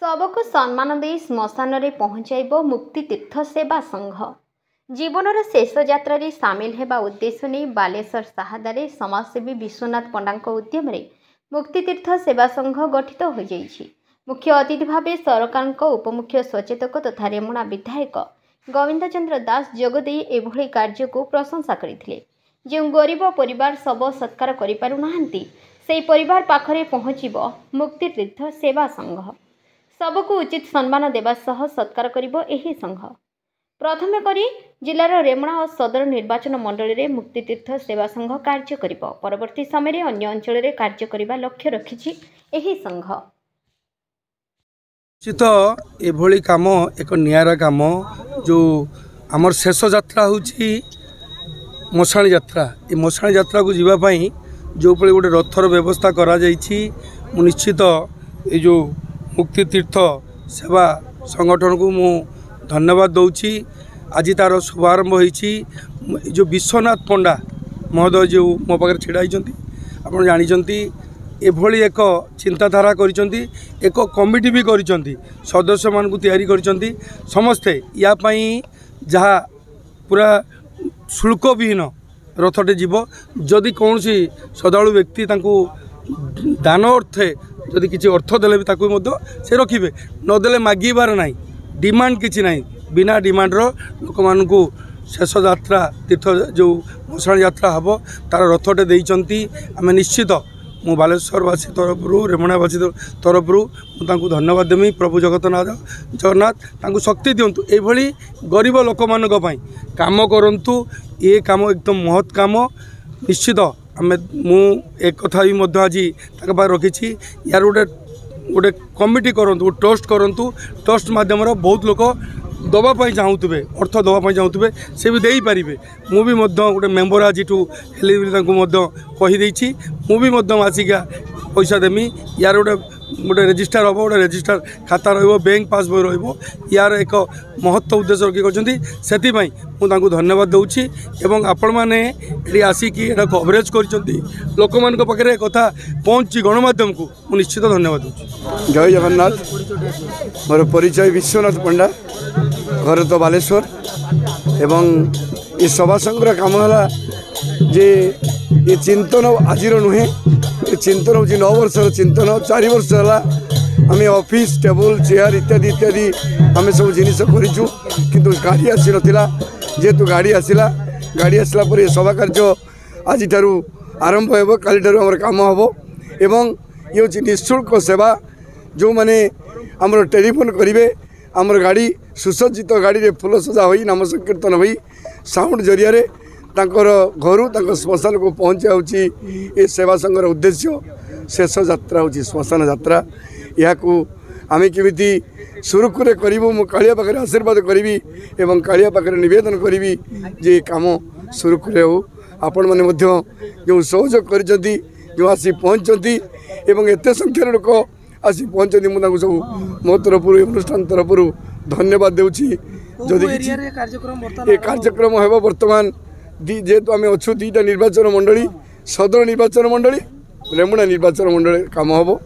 सबको सम्मान दे श्मशान रे पहुंचाइब मुक्ति तीर्थ सेवा संघ जीवनर शेष यात्रा रे सामिल हेबा उद्देश्य नहीं बालेश्वर साहादारे समाजसेवी विश्वनाथ पंडा उद्यम रे मुक्ति तीर्थ सेवा संघ गठित हो जाइछि। मुख्य अतिथि भावे सरकार उपमुख्य सचेतक तथा रेमुणा विधायक गोविंद चंद्र दास जोगदे एभली कार्य को प्रशंसा करथिले। जो गरीब परिवार सब सत्कार करि पारु नाहंती सेही परिवार पाखरे पहुंचिब मुक्ति तीर्थ सेवा संघ सबको उचित सम्मान देवा सह सत्कार करिबो एही संघ। प्रथमे करी जिलार रेमुणा और सदर निर्वाचन मंडली रे मुक्ति तीर्थ सेवा संघ कार्य करिबो। परवर्ती समय रे अन्य अंचल रे कार्य करिबा लक्ष्य रखिछि एही संघ। चित एभली काम एक नियारा काम जो आमर शेष यात्रा होछि मशाणी यात्रा। ए मशाणी यात्रा को जीवा पई जो पळे गोटे रथर व्यवस्था करा जाइछि मु निश्चित ए जो मुक्ति तीर्थ सेवा संगठन को मु धन्यवाद दौची। आज तार शुभारंभ होइछि जो विश्वनाथ पंडा महोदय जो मो पाखे छिड़ा आप जानी एभली एक चिंताधारा करिसेंती एक कमिटी भी करिसेंती सदस्य मान को तैयारी करिसेंती समस्ते या पई जहा पूरा शुल्क विहीन रथटे जीव जदि कौन श्रद्धालु व्यक्ति तांको दान अर्थे जदि किसी अर्थ देले भी ताकू से रखिए नदेले मागिबार ना डिमांड किसी ना बिना डिमांड लोक मान शेष यात्रा तीर्थ जो मशाणी यात्रा हम तार रथटे देइचंती। आम निश्चित मु बालेश्वरवासी तरफ रेमुणावासी तरफ मुझे धन्यवाद देमी। प्रभु जगन्नाथ शक्ति दिंतु एभली गरीब लोक मान काम करंतु ये काम एकदम महत् काम निश्चित आमे मु एक कथा भी आज रखी यार गोटे गोटे कमिटी करूँ ट्रस्ट करूँ ट्रस्ट मध्यम बहुत लोक दवापाई चाहूबे अर्थ दवापाई चाहूबे से भी दे पारे मुझे गोटे मेम्बर आज कहीदे मुझे आसिका पैसा देमी यार गोटे गोटे रेजिस्टर हम गोटे रेजिस्टर खाता बैंक पासबुक रो यार एक महत्व उद्देश्य रखी से मुझे धन्यवाद दूची। एवं आपण मैंने ये आसिकी कवरेज कर लोक मान पाखे कथा पहुँची गणमाध्यम को मुझे निश्चित धन्यवाद दूची। जय जगन्नाथ। मोर परिचय विश्वनाथ पंडा घर तो बालेश्वर एवं ये सभा संघ काम है जे ये चिंतन आज नुहे ये चिंतन हूँ 9 वर्षर चिंतन 4 वर्ष है आम ऑफिस टेबल चेयर इत्यादि इत्यादि आम सब जिनिस करूँ किंतु गाड़ी आसी नाला जेहेतु गाड़ी आसला पर सभा कार्य आज आरंभ हो काली काम हम एवं ये हूँ निःशुल्क सेवा जो मैंने आमर टेलीफोन करेंगे आमर गाड़ी सुसज्जित गाड़ी रे फूल सजा हो नाम संकीर्तन हो साउंड जरिया तांकर घर श्मशान को पहुँचा ये सेवा संघर उद्देश्य शेष यात्रा हूँ श्मशान यात्रा। या आम केमी सुरुखुरे करूँ मु कालिया पाखे आशीर्वाद करी एवं कालिया पाखे नवेदन करी जे काम सुरुखुरे हो। आपण मैंने जो सहयोग कर जो आसी पहुँचती एवं एत संख्यार लोक आसी पहुँचती मुझे सब मो तरफ अनुष्ठान तरफ धन्यवाद दूची। जदि ये कार्यक्रम है बर्तमान जेहेतु आम अच्छु 2टा निर्वाचन मंडली सदर निर्वाचन मंडली रेमुणा निर्वाचन मंडली काम हम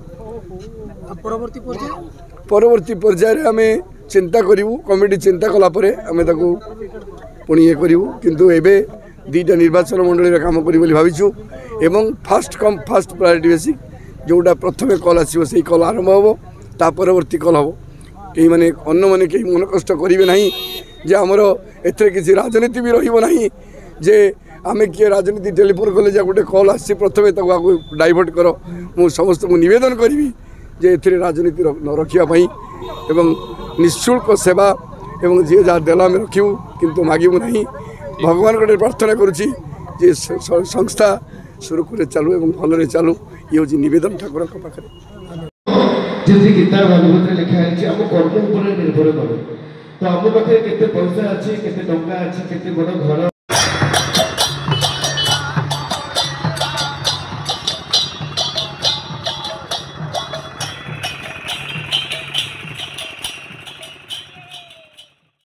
परवर्ती पर्याय आम चिंता करूँ कमिटी चिंता कलापर आम पुणी ये करूँ किंतु एबे 2टा निर्वाचन मंडली काम करी भाविचु एवं fast come fast priority basic जोटा प्रथम कल आसो से कल आरंभ हम ता परवर्ती कल हम कहीं मैंने अन्न मैंने कहीं मन कष्ट करेंगे ना जे आमर एथे किसी राजनीति भी रही जे आम किए राजनीति टेलीफोन कले गोटे कल आसी प्रथम डाइवर्ट कर मु समस्त निवेदन करी जे ए राजनीति न रखापी एवं निःशुल्क सेवा एवं जी जहाँ देला आम रखू किंतु मागू ना भगवान को प्रार्थना करुँची जे संस्था सुरुखुरे चालू एवं भलरे चालू ये हूँ निवेदन ठाकुर पाखे जैसे गीता भागवत लिखाई आम कर्म निर्भर करे तो आम पाखे केते पैसा अच्छे केते टंका अच्छे केते बड़ घर